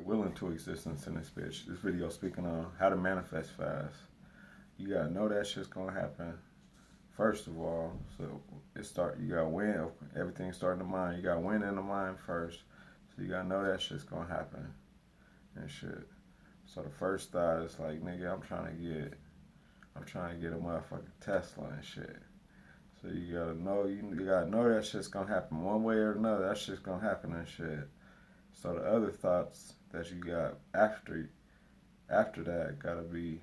will into existence in this bitch. This video speaking on how to manifest fast. You gotta know that shit's gonna happen. First of all, so you gotta win. Everything starting in the mind. You gotta win in the mind first. So you gotta know that shit's gonna happen and shit. So the first thought is like, nigga, I'm trying to get a motherfucking Tesla and shit. So you gotta know that shit's gonna happen one way or another. That shit's gonna happen and shit. So the other thoughts that you got after that gotta be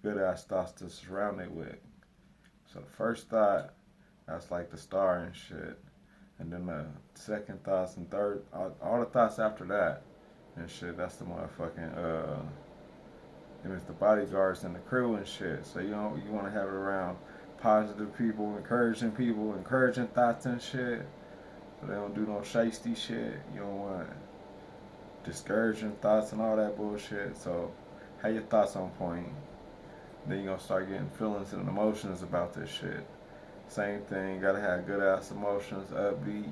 good ass thoughts to surround it with. So the first thought, that's like the star and shit. And then the second thoughts and third, all the thoughts after that and shit, that's the motherfucking, and it's the bodyguards and the crew and shit. So you want to have it around positive people, encouraging thoughts and shit. So they don't do no shiesty shit. You don't want discouraging thoughts and all that bullshit. So have your thoughts on point. Then you're gonna start getting feelings and emotions about this shit. Same thing, gotta have good ass emotions, upbeat.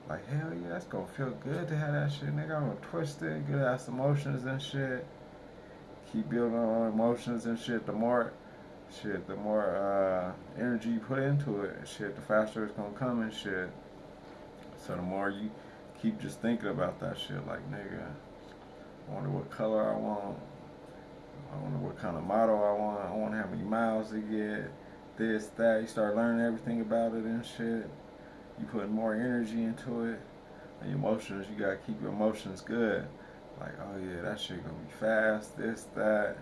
Like, hell yeah, that's gonna feel good to have that shit, nigga. I'm gonna twist it, good ass emotions and shit. Keep building on emotions and shit. The more energy you put into it, shit, the faster it's gonna come and shit. So the more you keep just thinking about that shit, like, nigga, I wonder what color I want. I wonder what kind of model I want. I wonder how many miles to get. This, that. You start learning everything about it and shit. You put more energy into it. And your emotions, you gotta keep your emotions good. Like, oh yeah, that shit gonna be fast. This, that.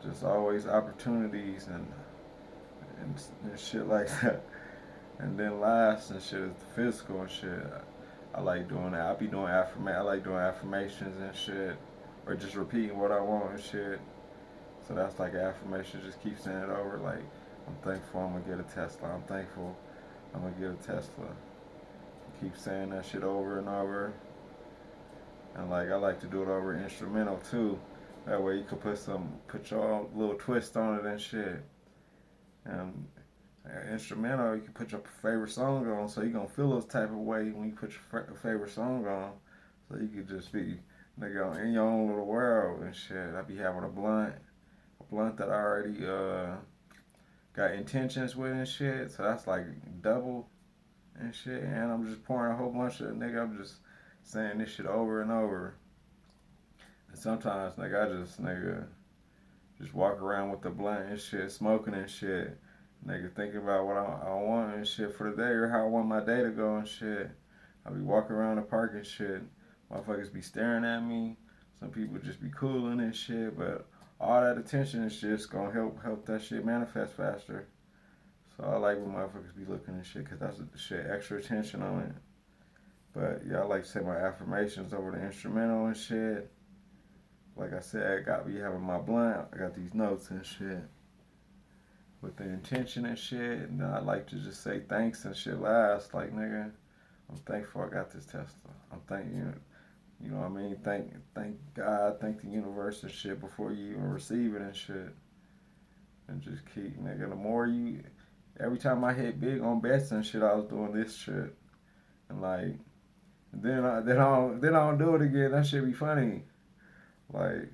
Just always opportunities and shit like that. And then last and shit is the physical and shit. I like doing that. I like doing affirmations and shit. Or just repeating what I want and shit. So that's like an affirmation. Just keep saying it over. Like, I'm thankful I'm gonna get a Tesla. I'm thankful I'm gonna get a Tesla. Keep saying that shit over and over. And like, I like to do it over instrumental too. That way you can put your own little twist on it and shit. And instrumental, you can put your favorite song on, so you're gonna feel those type of way when you put your favorite song on. So you could just be, nigga, in your own little world and shit. I be having a blunt that I already got intentions with and shit. So that's like double and shit. And I'm just pouring a whole bunch of, nigga, I'm just saying this shit over and over. And sometimes, nigga, just walk around with the blunt and shit, smoking and shit. Nigga, thinking about what I want and shit for the day or how I want my day to go and shit. I be walking around the park and shit. Motherfuckers be staring at me. Some people just be cooling and shit, but all that attention and shit's gonna help that shit manifest faster. So I like when motherfuckers be looking and shit, cause that's shit extra attention on it. But yeah, I like to say my affirmations over the instrumental and shit. Like I said, I got me having my blunt. I got these notes and shit with the intention and shit. And then I like to just say thanks and shit last. Like, nigga, I'm thankful I got this Tesla. I'm thanking you. You know what I mean? Thank God, thank the universe and shit before you even receive it and shit. And just keep, nigga, every time I hit big on bets and shit, I was doing this shit. And like, then I don't do it again. That shit be funny. Like,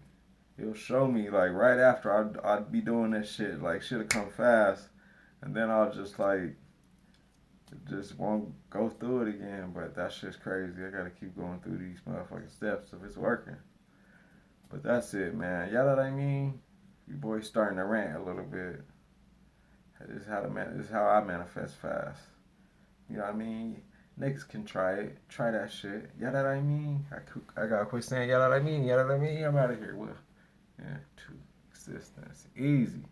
it'll show me, like, right after I'd be doing this shit. Like, shit'll come fast. And then I'll just, like, just won't go through it again. But that shit's crazy. I gotta keep going through these motherfucking steps if it's working. But that's it, man. Y'all know what I mean? You boys starting to rant a little bit. This is how I manifest fast. You know what I mean? Niggas can try it. Try that shit. You know what I mean? I gotta quit saying, you know what I mean? You know what I mean? I'm out of here. Well, yeah, to existence. Easy.